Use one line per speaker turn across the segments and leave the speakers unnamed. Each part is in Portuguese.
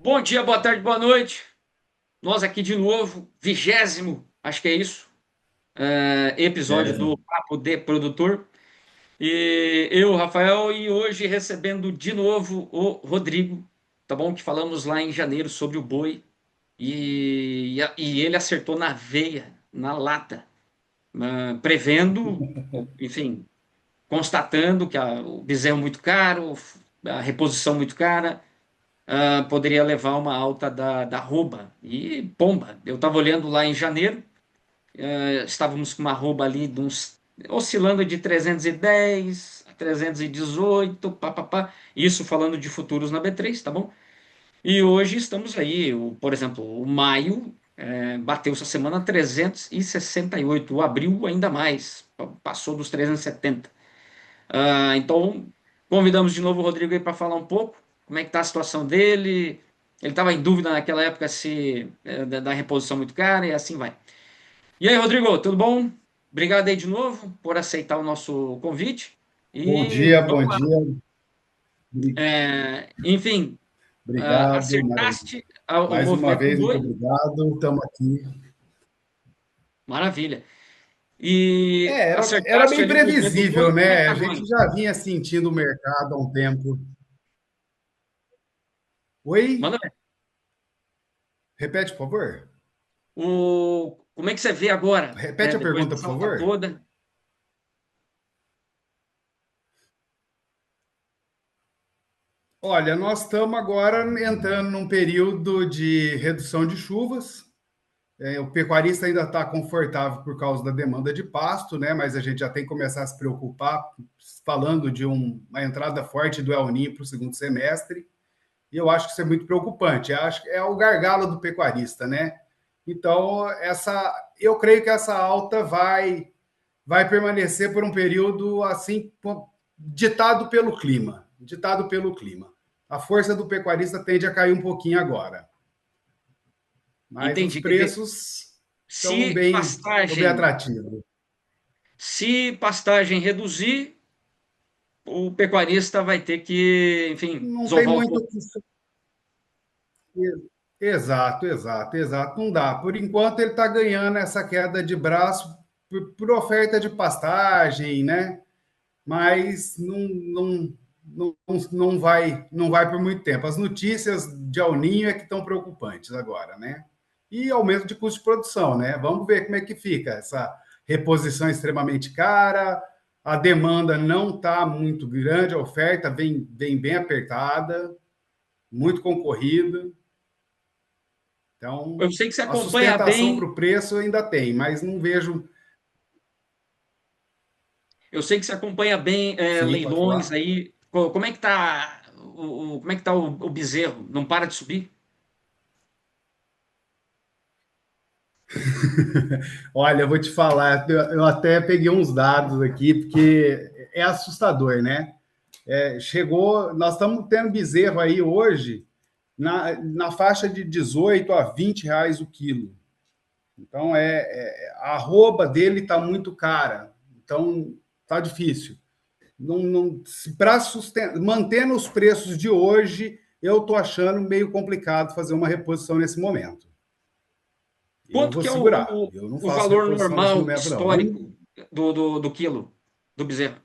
Bom dia, boa tarde, boa noite. Nós aqui de novo, 20º, acho que é isso, episódio do
Mesmo.
Papo de Produtor. E eu, Rafael, e hoje recebendo de novo o Rodrigo, tá bom? Que falamos lá em janeiro sobre o boi e ele acertou na veia, na lata, prevendo, enfim, constatando que o bezerro é muito caro, a reposição muito cara, poderia levar uma alta da arroba. E pomba, eu estava olhando lá em janeiro, estávamos com uma arroba ali de uns, oscilando de 310 a 318, pá. Isso falando de futuros na B3, tá bom? E hoje estamos aí, por exemplo, o maio bateu essa semana 368, o abril ainda mais, passou dos 370. Então, convidamos de novo o Rodrigo aí para falar um pouco como é que está a situação dele. Ele estava em dúvida naquela época se da reposição muito cara e assim vai. E aí, Rodrigo, tudo bom? Obrigado aí de novo por aceitar o nosso convite.
Bom
E
dia,
vamos
bom
lá.
dia. Bri-
Enfim,
Obrigado.
acertaste o
Mais uma
movimento do
vez, muito
boi?
obrigado. Estamos aqui.
Maravilha. E
Era
acertaste
bem
ali o movimento do boi,
previsível,
como é que
né?
tá
A
agora?
gente já vinha sentindo o mercado há um tempo. Oi?
Manda ver.
Repete, por favor.
Como é que você vê agora,
Repete a
depois
pergunta, por
dessa alta
favor.
toda?
Olha, nós estamos agora entrando num período de redução de chuvas. O pecuarista ainda está confortável por causa da demanda de pasto, né? Mas a gente já tem que começar a se preocupar, falando de uma entrada forte do El Niño para o segundo semestre. E eu acho que isso é muito preocupante. Eu acho que é o gargalo do pecuarista, né? Então, eu creio que essa alta vai permanecer por um período assim, ditado pelo clima. A força do pecuarista tende a cair um pouquinho agora, mas os
Entendi. Quer dizer,
preços
se
estão bem
pastagem,
atrativos.
se pastagem reduzir, o pecuarista vai ter que, enfim,
Não tem
desovar um
muito.
pouco.
Exato, exato, exato. Não dá. Por enquanto, ele está ganhando essa queda de braço por oferta de pastagem, né? Mas não vai por muito tempo. As notícias de El Niño é que estão preocupantes agora, né? E aumento de custo de produção, né? Vamos ver como é que fica essa reposição extremamente cara, a demanda não está muito grande, a oferta vem bem apertada, muito concorrida.
Eu
Então,
sei que você
a
acompanha
sustentação para
bem,
o preço ainda tem, mas não vejo.
eu sei que você acompanha bem
Sim, pode
leilões
falar.
aí. Como é que tá como é que tá o bezerro? Não para de subir?
Olha, eu vou te falar, eu até peguei uns dados aqui, porque é assustador, né? Nós estamos tendo bezerro aí hoje na faixa de 18 a 20 reais o quilo. Então, a arroba dele está muito cara. Então, está difícil. Não, para mantendo os preços de hoje, eu estou achando meio complicado fazer uma reposição nesse momento. Eu
Quanto
vou
que é
segurar. Eu não
o
faço
valor
reposição nesse
normal
momento, não.
histórico do quilo do bezerro?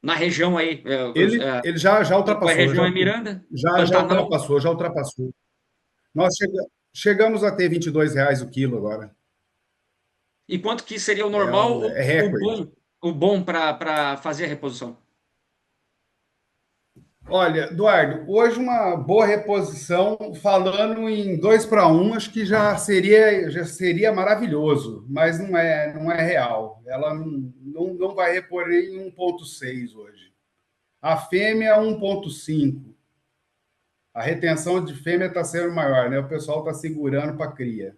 Na região aí,
Ele já
a
ultrapassou,
região é Miranda,
já
Pantanal.
ultrapassou, já ultrapassou. Nós chegamos a ter R$ 22 o quilo agora.
E quanto que seria o normal ou
É recorde.
o bom para fazer a reposição?
Olha, Eduardo, hoje uma boa reposição, falando em 2 para um, acho que já seria maravilhoso, mas não é real. Ela não vai repor em 1,6 hoje. A fêmea 1,5. A retenção de fêmea está sendo maior, né? O pessoal está segurando para cria.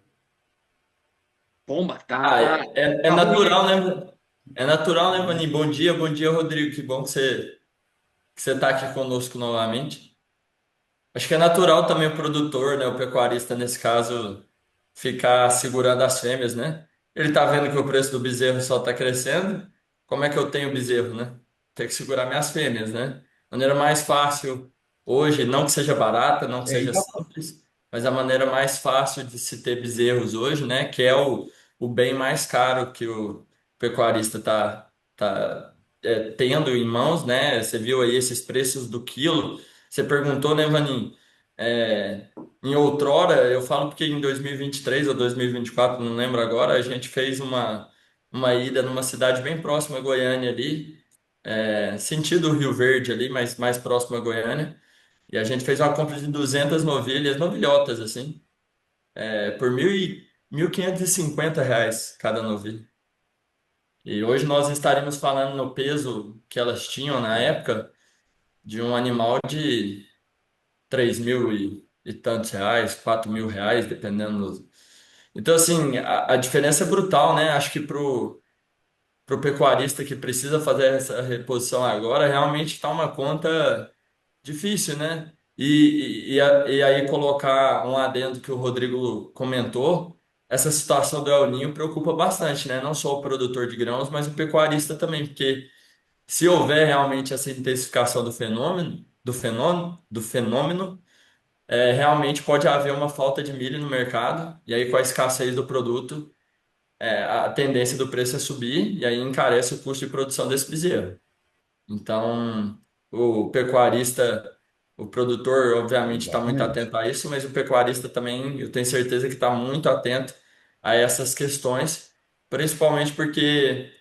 Pomba,
Ah, é
tá ruim,
natural,
hein?
né? É natural, né, Vani? Bom dia, Rodrigo. Que bom que você tá aqui conosco novamente. Acho que é natural também o produtor, né, o pecuarista, nesse caso, ficar segurando as fêmeas, né? Ele tá vendo que o preço do bezerro só tá crescendo. Como é que eu tenho bezerro, né? Tem que segurar minhas fêmeas, né? Maneira mais fácil. hoje, não que seja barata, não que seja
Então,
simples, mas a maneira mais fácil de se ter bezerros hoje, né? Que é o bem mais caro que o pecuarista tá tendo em mãos, né? Você viu aí esses preços do quilo. Você perguntou, né, Vaninho? É, em outrora, eu falo porque em 2023 ou 2024, não lembro agora, a gente fez uma ida numa cidade bem próxima a Goiânia ali, sentido Rio Verde ali, mas mais próximo a Goiânia. E a gente fez uma compra de 200 novilhas, novilhotas, assim, por 1.550 reais cada novilha. E hoje nós estaremos falando no peso que elas tinham na época de um animal de 3.000 e tantos reais, 4.000 reais, dependendo. Então, assim, a diferença é brutal, né? Acho que pro pecuarista que precisa fazer essa reposição agora, realmente está uma conta difícil, né? E aí colocar um adendo que o Rodrigo comentou, essa situação do El Niño preocupa bastante, né? Não só o produtor de grãos, mas o pecuarista também, porque se houver realmente essa intensificação do fenômeno, realmente pode haver uma falta de milho no mercado, e aí com a escassez do produto, a tendência do preço é subir, e aí encarece o custo de produção desse bezerro. Então, o pecuarista, o produtor, obviamente, está muito
exatamente.
atento a isso, mas o pecuarista também, eu tenho certeza que está muito atento a essas questões, principalmente porque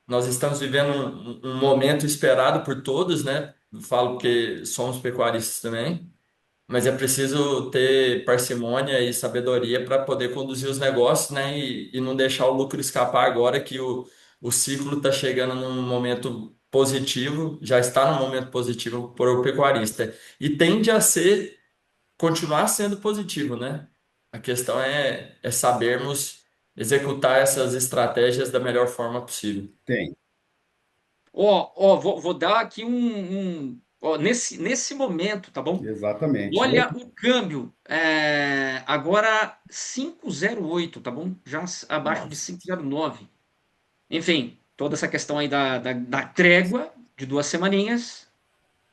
nós estamos vivendo um momento esperado por todos, né? Falo porque somos pecuaristas também, mas é preciso ter parcimônia e sabedoria para poder conduzir os negócios, né? E não deixar o lucro escapar agora que o ciclo está chegando num momento positivo, já está num momento positivo para o pecuarista. E tende a continuar sendo positivo, né? A questão é sabermos executar essas estratégias da melhor forma possível.
Tem,
Vou dar aqui nesse momento, tá bom?
exatamente.
Olha o câmbio, agora 5,08, tá bom? Já abaixo de
Nossa.
5,09. Enfim, toda essa questão aí da trégua de 2 semaninhas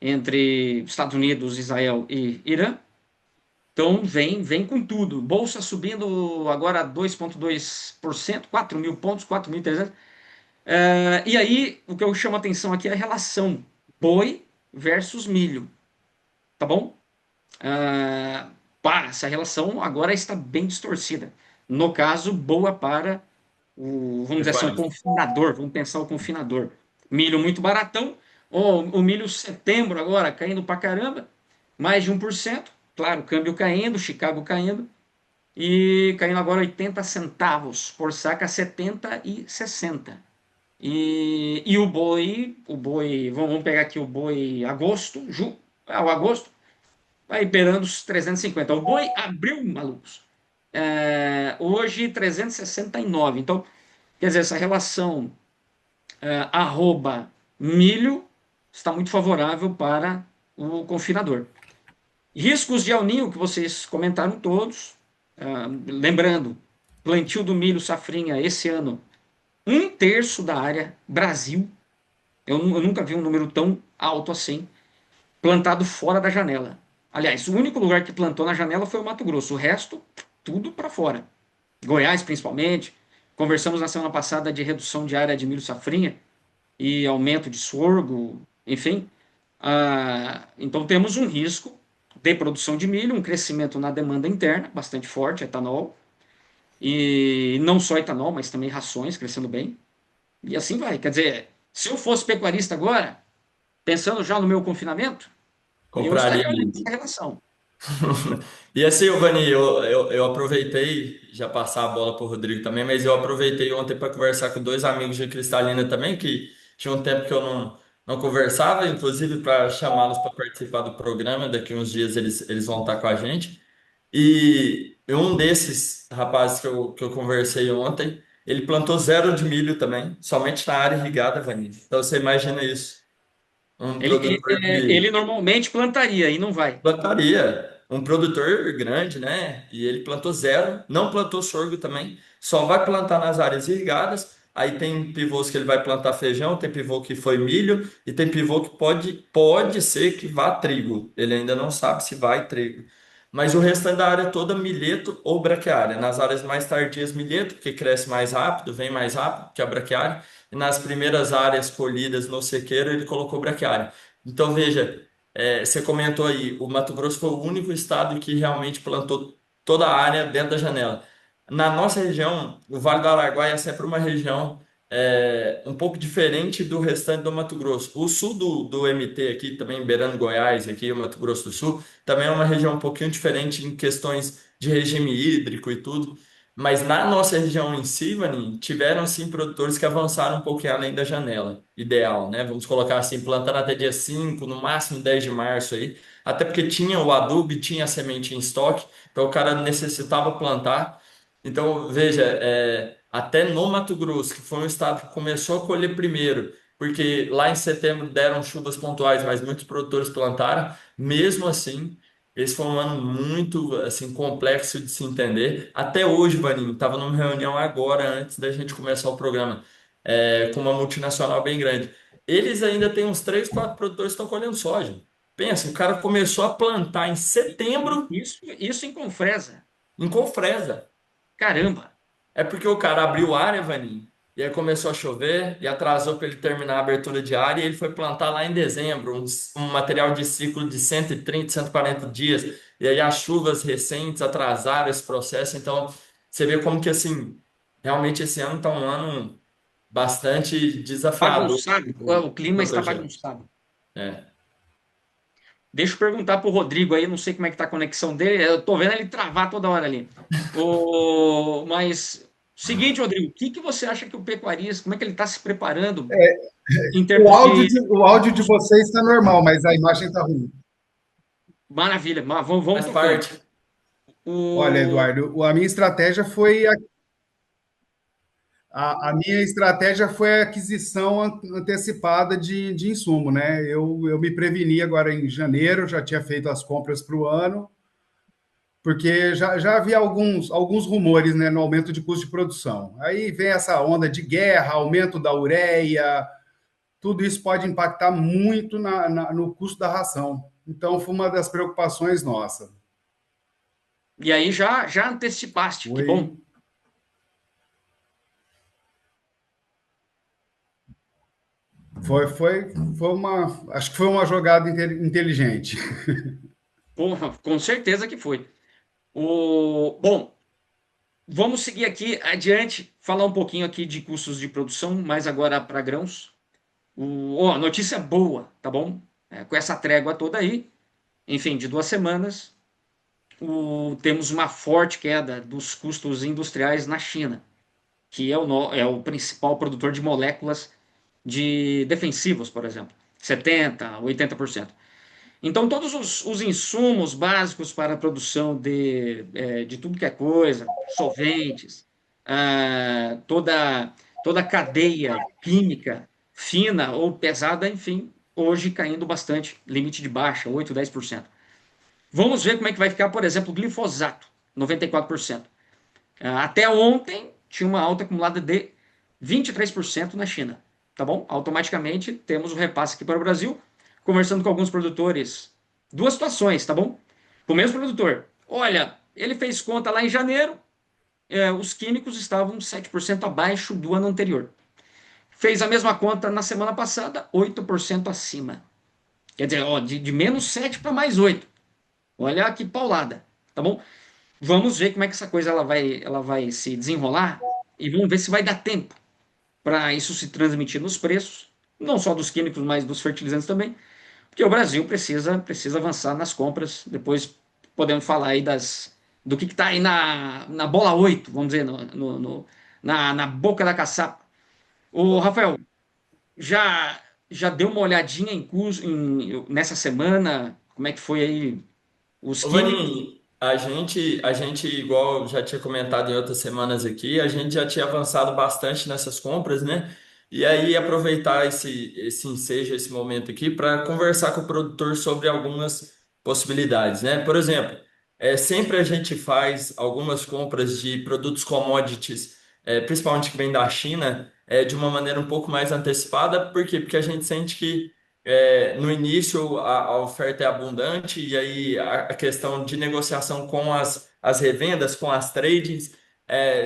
entre Estados Unidos, Israel e Irã. Então, vem com tudo. Bolsa subindo agora 2,2%, 4 mil pontos, 4.300. E aí, o que eu chamo a atenção aqui é a relação boi versus milho, tá bom? Ah, essa relação agora está bem distorcida. No caso, boa para vamos dizer assim, o
Pecuarista.
confinador, vamos pensar o confinador. Milho muito baratão, o milho setembro agora caindo pra caramba, mais de 1%. Claro, câmbio caindo, Chicago caindo, e caindo agora 80 centavos por saca, 70 e 60. E o boi, vamos pegar aqui o boi agosto, o agosto, vai beirando os 350. O boi abriu, malucos. Hoje 369. Então, quer dizer, essa relação arroba milho está muito favorável para o confinador. Riscos de El Niño, que vocês comentaram todos. Lembrando, plantio do milho safrinha esse ano, 1/3 da área Brasil. Eu nunca vi um número tão alto assim, plantado fora da janela. Aliás, o único lugar que plantou na janela foi o Mato Grosso. O resto, tudo para fora. Goiás, principalmente. Conversamos na semana passada de redução de área de milho safrinha e aumento de sorgo, enfim. Então temos um risco de produção de milho, um crescimento na demanda interna bastante forte, etanol, e não só etanol, mas também rações crescendo bem. E assim vai. Quer dizer, se eu fosse pecuarista agora, pensando já no meu confinamento, eu estaria
Compraria
olhando
milho.
essa relação.
E assim, Vani, eu aproveitei, já passar a bola para o Rodrigo também, mas eu aproveitei ontem para conversar com dois amigos de Cristalina também, que tinha um tempo que eu não conversava, inclusive para chamá-los para participar do programa. Daqui uns dias eles vão estar com a gente. E um desses rapazes que eu conversei ontem, ele plantou zero de milho também, somente na área irrigada, Vani. Então você imagina isso. Um produtor
Ele normalmente plantaria e não vai.
um produtor grande, né? E ele plantou zero, não plantou sorgo também, só vai plantar nas áreas irrigadas, Aí tem pivôs que ele vai plantar feijão, tem pivô que foi milho e tem pivô que pode ser que vá trigo. Ele ainda não sabe se vai trigo. Mas o restante da área toda milheto ou braquiária. Nas áreas mais tardias, milheto, porque cresce mais rápido, vem mais rápido que a braquiária. E nas primeiras áreas colhidas no sequeiro, ele colocou braquiária. Então, veja, você comentou aí, o Mato Grosso foi o único estado que realmente plantou toda a área dentro da janela. Na nossa região, o Vale do Araguaia é sempre uma região um pouco diferente do restante do Mato Grosso. O sul do MT aqui, também beirando Goiás, aqui o Mato Grosso do Sul, também é uma região um pouquinho diferente em questões de regime hídrico e tudo. Mas na nossa região em si, Vanin, tiveram sim produtores que avançaram um pouquinho além da janela ideal, né? Vamos colocar assim, plantando até dia 5, no máximo 10 de março aí, até porque tinha o adubo e tinha a semente em estoque, então o cara necessitava plantar. Então, veja, até no Mato Grosso, que foi um estado que começou a colher primeiro, porque lá em setembro deram chuvas pontuais, mas muitos produtores plantaram, mesmo assim. Esse foi um ano muito assim complexo de se entender. Até hoje, Vaninho, estava numa reunião agora, antes da gente começar o programa, com uma multinacional bem grande. Eles ainda têm uns 3, 4 produtores que estão colhendo soja. Pensa, o cara começou a plantar em setembro
Isso em Confresa.
em Confresa.
Caramba!
É porque o cara abriu área, Vaninho, e aí começou a chover e atrasou para ele terminar a abertura de área e ele foi plantar lá em dezembro, um material de ciclo de 130, 140 dias. E aí as chuvas recentes atrasaram esse processo. Então, você vê como que, assim, realmente esse ano está um ano bastante desafiador
Bagunçado.
para
O
o
clima está
produtor já.
bagunçado.
É.
Deixa eu perguntar para o Rodrigo aí, não sei como é que tá a conexão dele. Eu tô vendo ele travar toda hora ali. Mas, seguinte, Rodrigo, o que que você acha que o pecuarista, como é que ele está se preparando em termos de.
O áudio de vocês está normal, mas a imagem está ruim.
Maravilha, mas vamos
Faz
tocando.
parte.
Olha,
O...
Eduardo, a minha estratégia foi a minha estratégia foi a aquisição antecipada de insumo, né? Eu me preveni agora em janeiro, já tinha feito as compras para o ano, porque já havia alguns rumores, né, no aumento de custo de produção. Aí vem essa onda de guerra, aumento da ureia, tudo isso pode impactar muito no custo da ração. Então, foi uma das preocupações nossa.
E aí já antecipaste, que bom.
Foi, foi acho que foi uma jogada inteligente.
Porra, com certeza que foi. Bom, vamos seguir aqui adiante, falar um pouquinho aqui de custos de produção, mas agora para grãos. Notícia boa, tá bom? Com essa trégua toda aí, enfim, de 2 semanas, temos uma forte queda dos custos industriais na China, que é o principal produtor de moléculas de defensivos, por exemplo, 70%, 80%. Então, todos os insumos básicos para a produção de tudo que é coisa, solventes, toda a cadeia química, fina ou pesada, enfim, hoje caindo bastante, limite de baixa, 8, 10%. Vamos ver como é que vai ficar, por exemplo, o glifosato, 94%. Até ontem tinha uma alta acumulada de 23% na China, tá bom? Automaticamente temos o repasse aqui para o Brasil, conversando com alguns produtores. Duas situações, tá bom? Com o mesmo produtor. Olha, ele fez conta lá em janeiro, os químicos estavam 7% abaixo do ano anterior. Fez a mesma conta na semana passada, 8% acima. Quer dizer, ó, de menos 7 para mais 8. Olha que paulada, tá bom? Vamos ver como é que essa coisa ela vai se desenrolar e vamos ver se vai dar tempo para isso se transmitir nos preços, não só dos químicos, mas dos fertilizantes também, porque o Brasil precisa avançar nas compras. Depois podemos falar aí do que está aí na bola 8, vamos dizer, na boca da caçapa. O Rafael, já, já deu uma olhadinha em curso nessa semana? Como é que foi aí os
Ô,
químicos?
Vaninho, a gente, igual eu já tinha comentado em outras semanas aqui, a gente já tinha avançado bastante nessas compras, né? E aí aproveitar esse ensejo, esse momento aqui, para conversar com o produtor sobre algumas possibilidades, né? Por exemplo, sempre a gente faz algumas compras de produtos commodities, principalmente que vem da China. de uma maneira um pouco mais antecipada. Por quê? Porque a gente sente que no início a oferta é abundante e aí a questão de negociação com as revendas, com as tradings, é,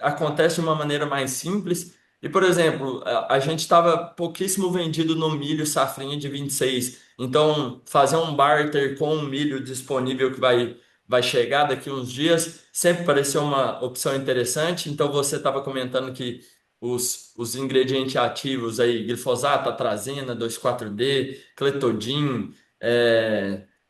acontece de uma maneira mais simples. E, por exemplo, a gente estava pouquíssimo vendido no milho safrinha de 26. Então, fazer um barter com o milho disponível que vai chegar daqui uns dias sempre pareceu uma opção interessante. Então, você estava comentando que os ingredientes ativos aí, glifosato, atrazina, 2,4-D, cletodin,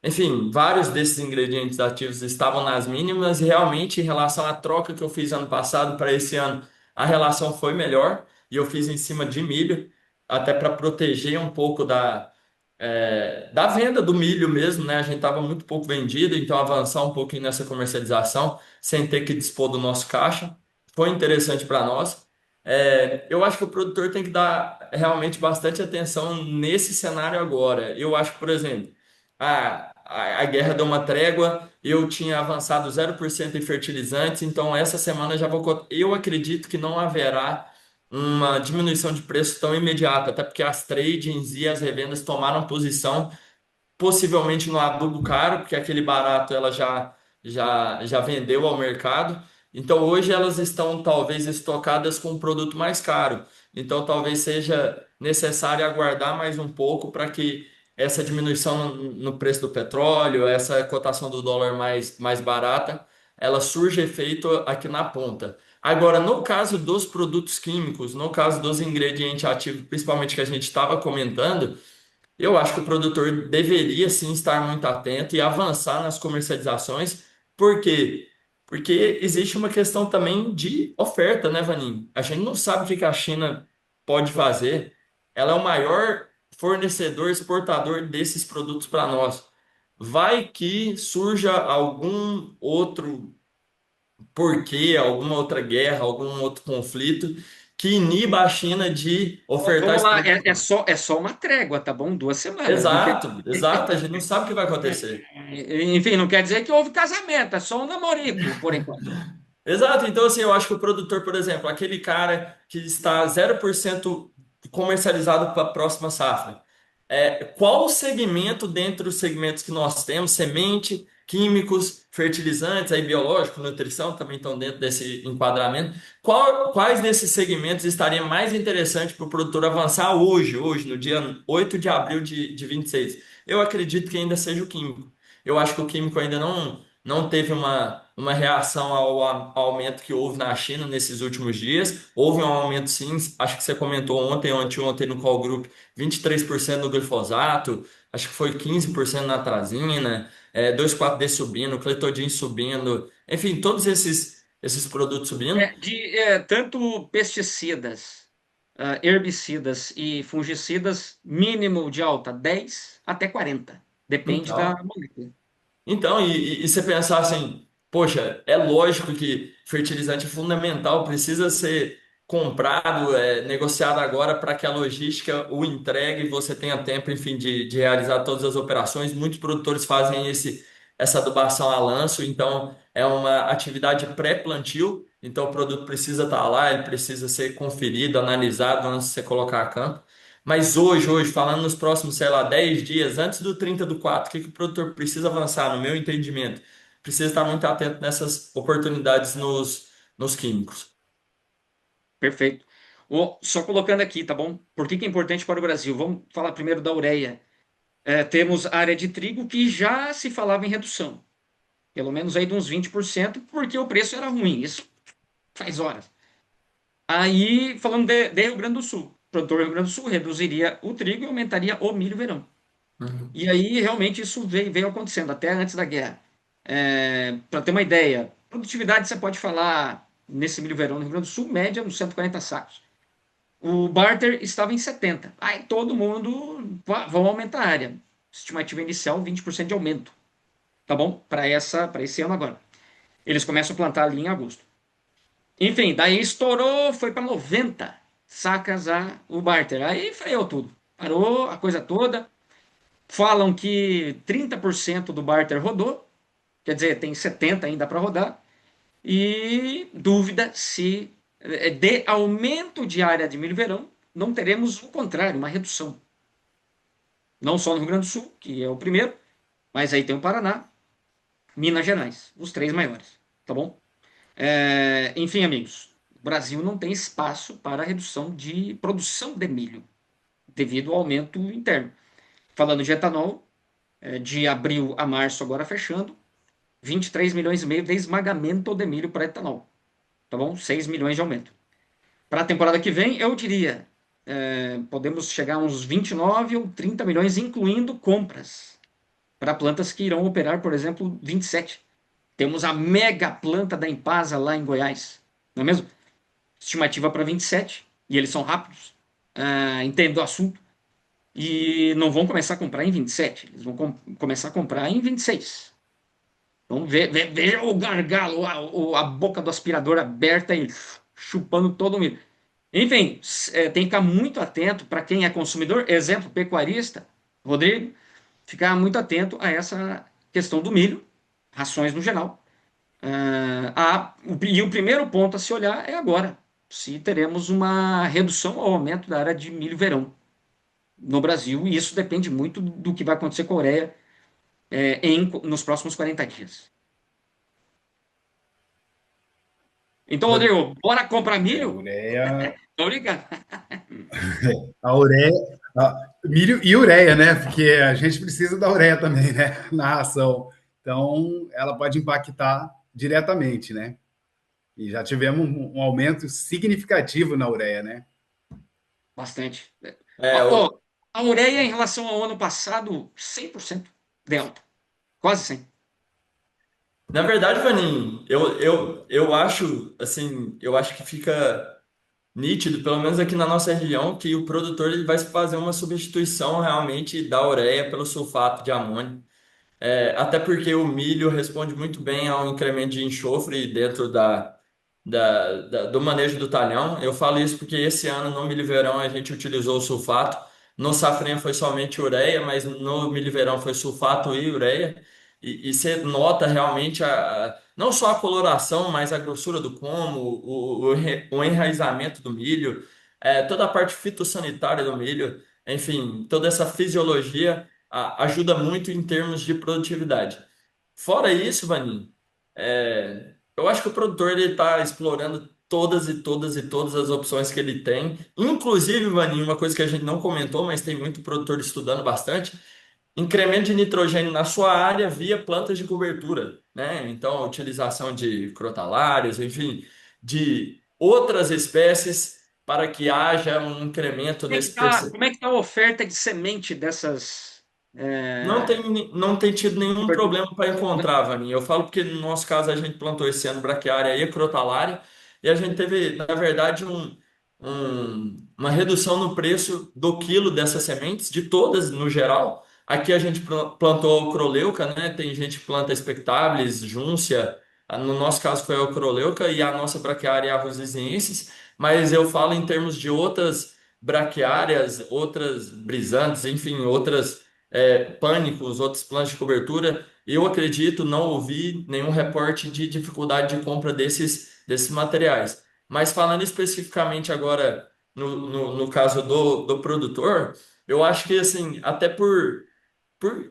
enfim, vários desses ingredientes ativos estavam nas mínimas e realmente em relação à troca que eu fiz ano passado para esse ano, a relação foi melhor e eu fiz em cima de milho, até para proteger um pouco da venda do milho mesmo, né? A gente estava muito pouco vendido, então avançar um pouquinho nessa comercialização sem ter que dispor do nosso caixa foi interessante para nós. Eu acho que o produtor tem que dar realmente bastante atenção nesse cenário agora. Eu acho que, por exemplo, a guerra deu uma trégua, eu tinha avançado 0% em fertilizantes, então essa semana já vou. Eu acredito que não haverá uma diminuição de preço tão imediata, até porque as tradings e as revendas tomaram posição, possivelmente no adubo caro, porque aquele barato ela já vendeu ao mercado. Então hoje elas estão talvez estocadas com um produto mais caro. Então talvez seja necessário aguardar mais um pouco para que essa diminuição no preço do petróleo, essa cotação do dólar mais barata, ela surja efeito aqui na ponta. Agora, no caso dos produtos químicos, no caso dos ingredientes ativos, principalmente que a gente estava comentando, eu acho que o produtor deveria sim estar muito atento e avançar nas comercializações. Por quê? Porque existe uma questão também de oferta, né, Vaninho? A gente não sabe o que que a China pode fazer. Ela é o maior fornecedor, exportador desses produtos para nós. Vai que surja algum outro porquê, alguma outra guerra, algum outro conflito que iniba a China de ofertar
Vamos
esse
lá,
produto.
é só uma trégua, tá bom? 2 semanas. Não quer,
Exato, exato. A gente não sabe o que vai acontecer.
enfim, não quer dizer que houve casamento, é só um namorico, por enquanto.
Exato. Então, assim, eu acho que o produtor, por exemplo, aquele cara que está 0% comercializado para a próxima safra, qual o segmento dentre os segmentos que nós temos, semente, químicos, fertilizantes, aí biológico, nutrição também estão dentro desse enquadramento. Quais desses segmentos estaria mais interessante para o produtor avançar hoje, no dia 8 de abril de 26? Eu acredito que ainda seja o químico. Eu acho que o químico ainda não teve uma reação ao aumento que houve na China nesses últimos dias. Houve um aumento, sim, acho que você comentou ontem ou anteontem no call group, 23% no glifosato, acho que foi 15% na atrazina, 2,4-D subindo, cletodin subindo, enfim, todos esses produtos subindo.
Tanto pesticidas, herbicidas e fungicidas, mínimo de alta 10 até 40. Depende da
Então,
molécula.
Então, e você pensar assim, poxa, é lógico que fertilizante é fundamental, precisa ser comprado, negociado agora para que a logística o entregue e você tenha tempo, enfim, de realizar todas as operações. Muitos produtores fazem essa adubação a lanço, então é uma atividade pré-plantio, então o produto precisa estar lá, ele precisa ser conferido, analisado antes de você colocar a campo. Mas hoje, falando nos próximos, sei lá, 10 dias, antes do 30/4, o que que o produtor precisa avançar, no meu entendimento? Precisa estar muito atento nessas oportunidades nos químicos.
Perfeito. Só colocando aqui, tá bom? Por que que é importante para o Brasil? Vamos falar primeiro da ureia. Temos a área de trigo que já se falava em redução, pelo menos aí de uns 20%, porque o preço era ruim. Isso faz horas. Aí, falando de Rio Grande do Sul, o produtor do Rio Grande do Sul reduziria o trigo e aumentaria o milho verão.
Uhum.
E aí, realmente, isso veio acontecendo até antes da guerra. Para ter uma ideia, produtividade você pode falar nesse milho verão no Rio Grande do Sul, média uns 140 sacos. O barter estava em 70. Aí todo mundo, vamos aumentar a área. Estimativa inicial, 20% de aumento. Tá bom? Para esse ano agora. Eles começam a plantar ali em agosto. Enfim, daí estourou, foi para 90 sacas o barter. Aí freou tudo. Parou a coisa toda. Falam que 30% do barter rodou. Quer dizer, tem 70 ainda para rodar. E dúvida se de aumento de área de milho verão, não teremos o contrário, uma redução. Não só no Rio Grande do Sul, que é o primeiro, mas aí tem o Paraná, Minas Gerais, os três maiores, tá bom? Enfim, amigos, o Brasil não tem espaço para redução de produção de milho, devido ao aumento interno. Falando de etanol, de abril a março, agora fechando, 23 milhões e meio de esmagamento de milho para etanol, tá bom? 6 milhões de aumento. Para a temporada que vem, eu diria, podemos chegar a uns 29 ou 30 milhões, incluindo compras para plantas que irão operar, por exemplo, 27. Temos a mega planta da Impasa lá em Goiás, não é mesmo? Estimativa para 27, e eles são rápidos, entendem o assunto, e não vão começar a comprar em 27, eles vão começar a comprar em 26. Vamos ver, veja o gargalo, a boca do aspirador aberta e chupando todo o milho. Enfim, tem que ficar muito atento para quem é consumidor, exemplo, pecuarista, Rodrigo, ficar muito atento a essa questão do milho, rações no geral. E o primeiro ponto a se olhar é agora, se teremos uma redução ou aumento da área de milho verão no Brasil, e isso depende muito do que vai acontecer com a ureia nos próximos 40 dias. Então, Rodrigo, bora comprar
A
milho?
ureia,
Obrigado.
a ureia, milho e ureia, né? Porque a gente precisa da ureia também, né? Na ração. Então, ela pode impactar diretamente, né? E já tivemos um aumento significativo na ureia, né?
Bastante.
É,
Ó, ó, a ureia em relação ao ano passado, 100% de alta. Quase 100.
na verdade, Vaninho, eu acho, assim, eu acho que fica nítido, pelo menos aqui na nossa região, que o produtor ele vai fazer uma substituição realmente da ureia pelo sulfato de amônio. Até porque o milho responde muito bem ao incremento de enxofre dentro do manejo do talhão. Eu falo isso porque esse ano no milho verão a gente utilizou o sulfato. No safrinha foi somente ureia, mas no milho verão foi sulfato e ureia. E você nota realmente não só a coloração, mas a grossura do como, o enraizamento do milho, toda a parte fitossanitária do milho, enfim, toda essa fisiologia ajuda muito em termos de produtividade. Fora isso, Vaninho, eu acho que o produtor ele está explorando todas e todas e todas as opções que ele tem. Inclusive, Vaninho, uma coisa que a gente não comentou, mas tem muito produtor estudando bastante, incremento de nitrogênio na sua área via plantas de cobertura, né? Então, a utilização de crotalários, enfim, de outras espécies para que haja um incremento nesse
Como é que tá a oferta de semente dessas
Não
é,
tem, não tem tido nenhum
cobertura?
problema para
Né?
encontrar, Vaninho. Eu falo porque no nosso caso a gente plantou esse ano braquiária e crotalária e a gente teve, na verdade, uma redução no preço do quilo dessas sementes, de todas no geral. Aqui a gente plantou Croleuca, né? Tem gente que planta expectáveis, Júncia. No nosso caso foi a Croleuca e a nossa braquiária é a Rosiziensis. Mas eu falo em termos de outras braquiárias, outras brisantes, enfim, outras pânicos, outros planos de cobertura. Eu acredito, não ouvi nenhum reporte de dificuldade de compra desses materiais. Mas falando especificamente agora no caso do produtor, eu acho que assim, até por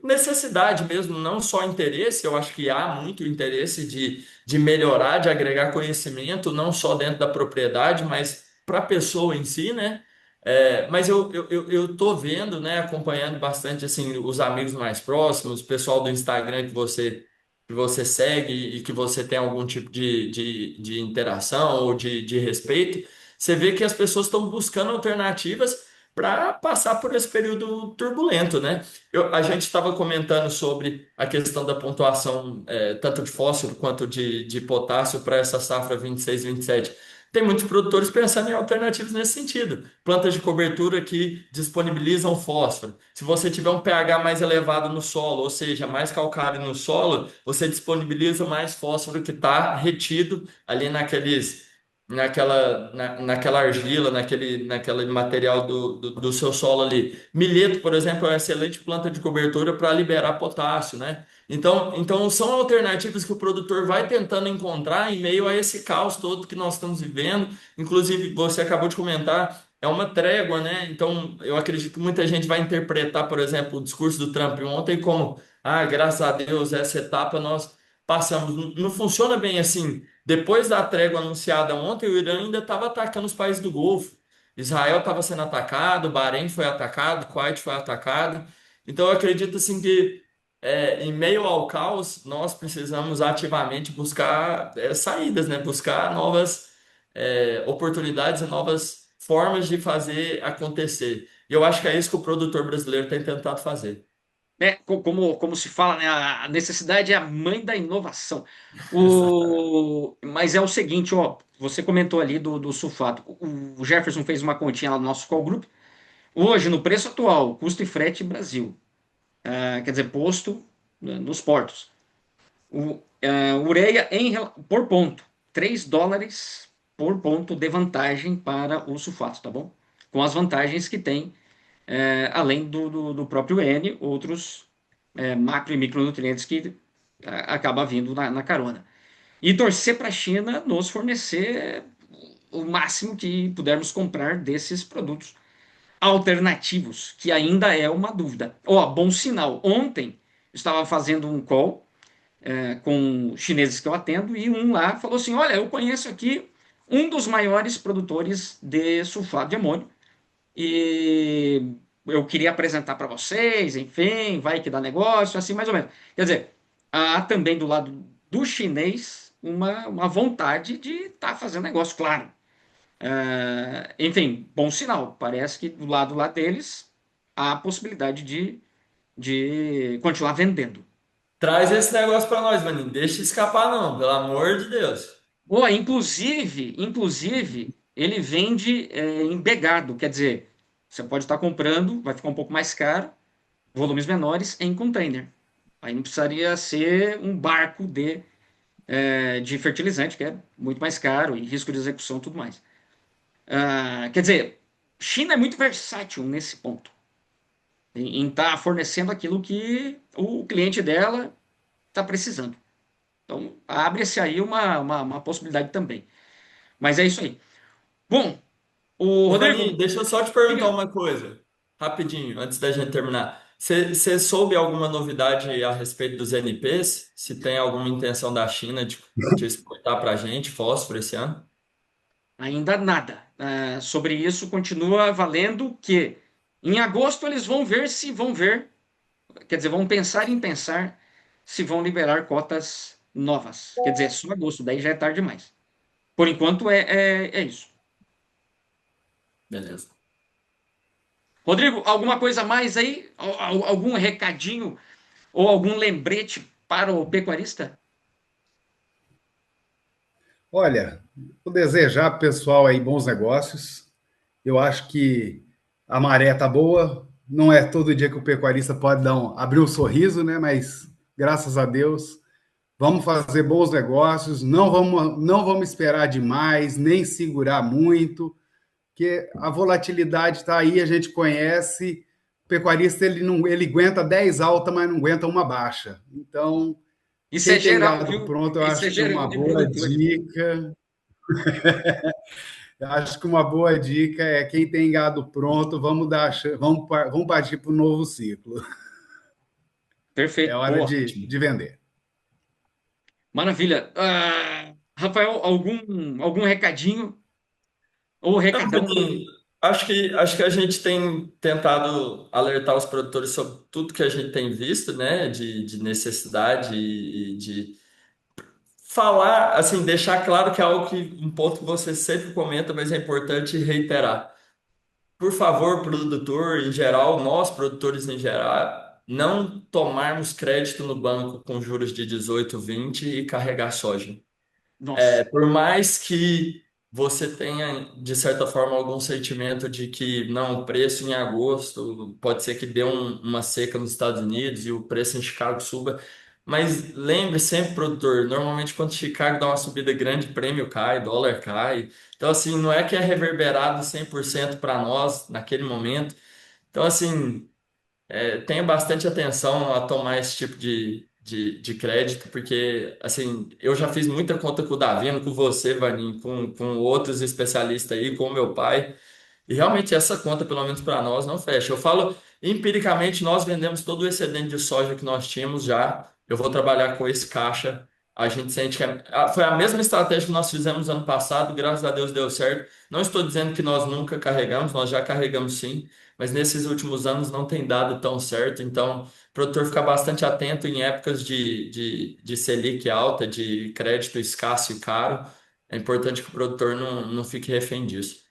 necessidade mesmo, não só interesse, eu acho que há muito interesse de melhorar, de agregar conhecimento, não só dentro da propriedade, mas para a pessoa em si, né? Mas eu tô vendo, né, acompanhando bastante assim, os amigos mais próximos, o pessoal do Instagram que você segue e que você tem algum tipo de interação ou de respeito, você vê que as pessoas estão buscando alternativas para passar por esse período turbulento, né? A gente estava comentando sobre a questão da pontuação, tanto de fósforo quanto de potássio para essa safra 26, 27. Tem muitos produtores pensando em alternativas nesse sentido. Plantas de cobertura que disponibilizam fósforo. Se você tiver um pH mais elevado no solo, ou seja, mais calcário no solo, você disponibiliza mais fósforo que está retido ali naquela argila, naquele material do seu solo ali. Milheto, por exemplo, é uma excelente planta de cobertura para liberar potássio, né? Então são alternativas que o produtor vai tentando encontrar em meio a esse caos todo que nós estamos vivendo. Inclusive, você acabou de comentar, é uma trégua, né? Então, eu acredito que muita gente vai interpretar, por exemplo, o discurso do Trump ontem como, graças a Deus, essa etapa nós passamos. Não funciona bem assim. Depois da trégua anunciada ontem, o Irã ainda estava atacando os países do Golfo. Israel estava sendo atacado, Bahrein foi atacado, Kuwait foi atacado. Então, eu acredito assim que em meio ao caos, nós precisamos ativamente buscar saídas, né? Buscar novas oportunidades e novas formas de fazer acontecer. E eu acho que é isso que o produtor brasileiro tem tentado fazer.
Como se fala, né? A necessidade é a mãe da inovação.
Exatamente.
Mas é o seguinte, ó, você comentou ali do sulfato. O Jefferson fez uma continha lá no nosso call group. Hoje, no preço atual, custo e frete Brasil, quer dizer, posto nos portos. Ureia por ponto, $3 por ponto de vantagem para o sulfato, tá bom? Com as vantagens que tem, além do próprio N, outros macro e micronutrientes que acaba vindo na carona. E torcer para a China nos fornecer o máximo que pudermos comprar desses produtos alternativos, que ainda é uma dúvida. Ó, bom sinal. Ontem estava fazendo um call com chineses que eu atendo e um lá falou assim: olha, eu conheço aqui um dos maiores produtores de sulfato de amônio e eu queria apresentar para vocês, enfim, vai que dá negócio, assim mais ou menos. Quer dizer, há também do lado do chinês uma vontade de estar fazendo negócio, claro. Enfim, bom sinal. Parece que do lado lá deles há a possibilidade de continuar vendendo.
Traz esse negócio para nós, maninho. Deixa escapar, não, pelo amor de Deus.
Boa, inclusive, ele vende embegado, quer dizer, você pode estar comprando, vai ficar um pouco mais caro, volumes menores em container. Aí não precisaria ser um barco de fertilizante, que é muito mais caro e risco de execução e tudo mais. Quer dizer, China é muito versátil nesse ponto, em estar fornecendo aquilo que o cliente dela está precisando. Então, abre-se aí uma possibilidade também. Mas é isso aí. Bom, o
Ô,
Rodrigo,
Vaninho, deixa eu só te perguntar
diga.
uma coisa, rapidinho, antes da gente terminar. Você soube alguma novidade a respeito dos NPs? Se tem alguma intenção da China de exportar para a gente fósforo esse ano?
Ainda nada. Sobre isso, continua valendo que em agosto eles vão ver se vão ver, quer dizer, vão pensar em pensar se vão liberar cotas novas. Quer dizer, é só agosto, daí já é tarde demais. Por enquanto é isso.
Beleza.
Rodrigo, alguma coisa a mais aí? Algum recadinho ou algum lembrete para o pecuarista?
Olha, vou desejar para o pessoal aí bons negócios. Eu acho que a maré tá boa. Não é todo dia que o pecuarista pode abrir um sorriso, né? Mas graças a Deus, vamos fazer bons negócios. Não vamos esperar demais, nem segurar muito, porque a volatilidade está aí, a gente conhece. O pecuarista ele não, ele aguenta 10 alta, mas não aguenta uma baixa. Então,
Isso é
quem tem
geral,
gado
viu?
pronto, eu
Isso é
acho que uma
geral de
boa
produtores.
dica. Eu acho que uma boa dica é quem tem gado pronto, vamos partir para o novo ciclo. É
Perfeito.
hora
Boa.
de vender.
Maravilha. Rafael, algum recadinho ou
Não,
recadão?
Vaninho, acho que a gente tem tentado alertar os produtores sobre tudo que a gente tem visto, né, de necessidade e de falar, assim, deixar claro que é algo que, um ponto que você sempre comenta, mas é importante reiterar. Por favor, produtor em geral, nós produtores em geral, não tomarmos crédito no banco com juros de 18, 20 e carregar soja.
Nossa.
Por mais que você tenha, de certa forma, algum sentimento de que não, o preço em agosto pode ser que dê uma seca nos Estados Unidos e o preço em Chicago suba, Mas lembre sempre, produtor, normalmente quando Chicago dá uma subida grande, prêmio cai, dólar cai. Então, assim, não é que é reverberado 100% para nós naquele momento. Então, assim, tenha bastante atenção a tomar esse tipo de crédito, porque, assim, eu já fiz muita conta com o Davino, com você, Vaninho, com outros especialistas aí, com o meu pai. E realmente essa conta, pelo menos para nós, não fecha. Eu falo, empiricamente, nós vendemos todo o excedente de soja que nós tínhamos já. Eu vou trabalhar com esse caixa. A gente sente que foi a mesma estratégia que nós fizemos ano passado, graças a Deus deu certo. Não estou dizendo que nós nunca carregamos, nós já carregamos sim, mas nesses últimos anos não tem dado tão certo. Então, o produtor fica bastante atento em épocas de Selic alta, de crédito escasso e caro. É importante que o produtor não fique refém disso.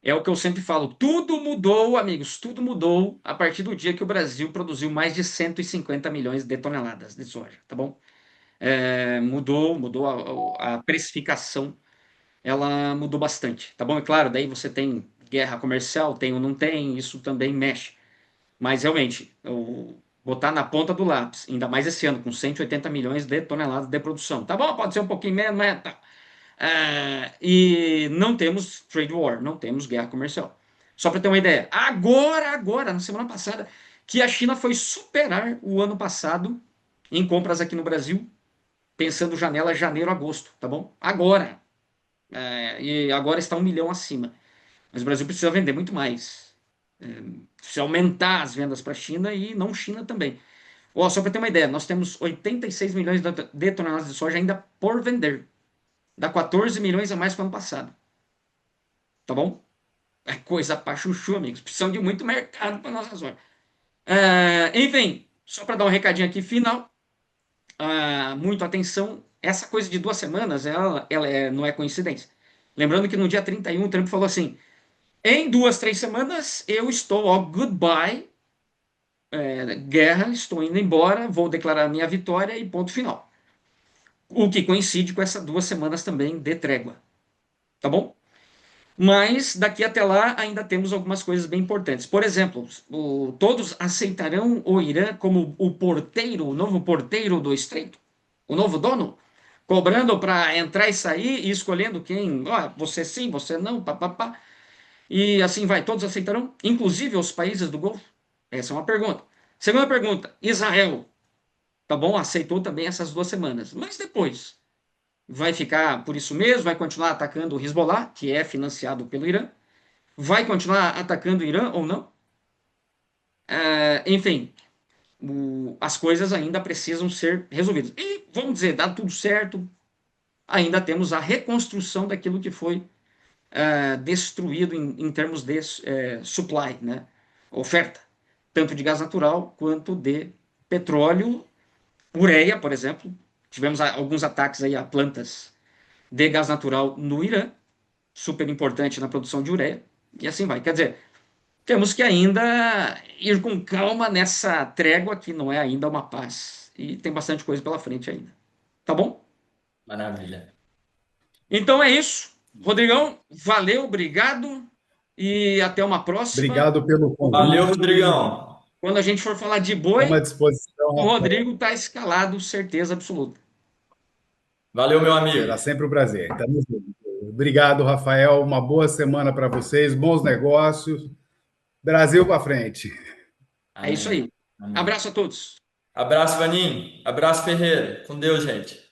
É o que eu sempre falo. Tudo mudou, amigos, tudo mudou a partir do dia que o Brasil produziu mais de 150 milhões de toneladas de soja, tá bom? Mudou a precificação, ela mudou bastante, tá bom? É claro, daí você tem guerra comercial, tem ou não tem, isso também mexe. Mas realmente, botar na ponta do lápis, ainda mais esse ano, com 180 milhões de toneladas de produção. Tá bom, pode ser um pouquinho menos, mas tá. E não temos trade war, não temos guerra comercial. Só para ter uma ideia, agora, na semana passada, que a China foi superar o ano passado em compras aqui no Brasil, pensando janela janeiro-agosto, tá bom? Agora. E agora está 1 milhão acima. Mas o Brasil precisa vender muito mais. Precisa aumentar as vendas para a China e não China também. Ó, só para ter uma ideia, nós temos 86 milhões de toneladas de soja ainda por vender. Dá 14 milhões a mais que o ano passado. Tá bom? É coisa para chuchu, amigos. Precisamos de muito mercado para nossa soja. Enfim, só para dar um recadinho aqui final. Muito atenção. Essa coisa de 2 semanas, ela não é coincidência. Lembrando que no dia 31 o Trump falou assim: em 2, 3 semanas eu estou, ó, goodbye, guerra, estou indo embora, vou declarar minha vitória e ponto final. O que coincide com essas 2 semanas também de trégua. Tá bom? Mas daqui até lá ainda temos algumas coisas bem importantes. Por exemplo, todos aceitarão o Irã como o porteiro, o novo porteiro do estreito? O novo dono? Cobrando para entrar e sair e escolhendo quem, ó, você sim, você não, papapá. E assim vai, todos aceitarão? Inclusive os países do Golfo? Essa é uma pergunta. Segunda pergunta, Israel, tá bom? Aceitou também essas 2 semanas. Mas depois, vai ficar por isso mesmo? Vai continuar atacando o Hezbollah, que é financiado pelo Irã? Vai continuar atacando o Irã ou não? Enfim, as coisas ainda precisam ser resolvidas. E vamos dizer, dá tudo certo, ainda temos a reconstrução daquilo que foi destruído em termos de supply, né? Oferta, tanto de gás natural quanto de petróleo, ureia, por exemplo. Tivemos alguns ataques aí a plantas de gás natural no Irã, super importante na produção de ureia, e assim vai. Quer dizer, temos que ainda ir com calma nessa trégua que não é ainda uma paz. E tem bastante coisa pela frente ainda. Tá bom?
Maravilha.
Então é isso. Rodrigão, valeu, obrigado. E até uma próxima.
Obrigado pelo
Valeu,
convite.
Rodrigão.
Quando a gente for falar de
Estamos à
boi,
disposição,
o
Rafael.
Rodrigo está escalado, certeza absoluta.
Valeu, meu
Será
amigo.
sempre um prazer. Tamo junto. Obrigado, Rafael. Uma boa semana para vocês, bons negócios. Brasil para frente.
É isso
Amém.
aí.
Amém.
Abraço a todos.
Abraço, Vaninho. Abraço, Ferreira. Com Deus, gente.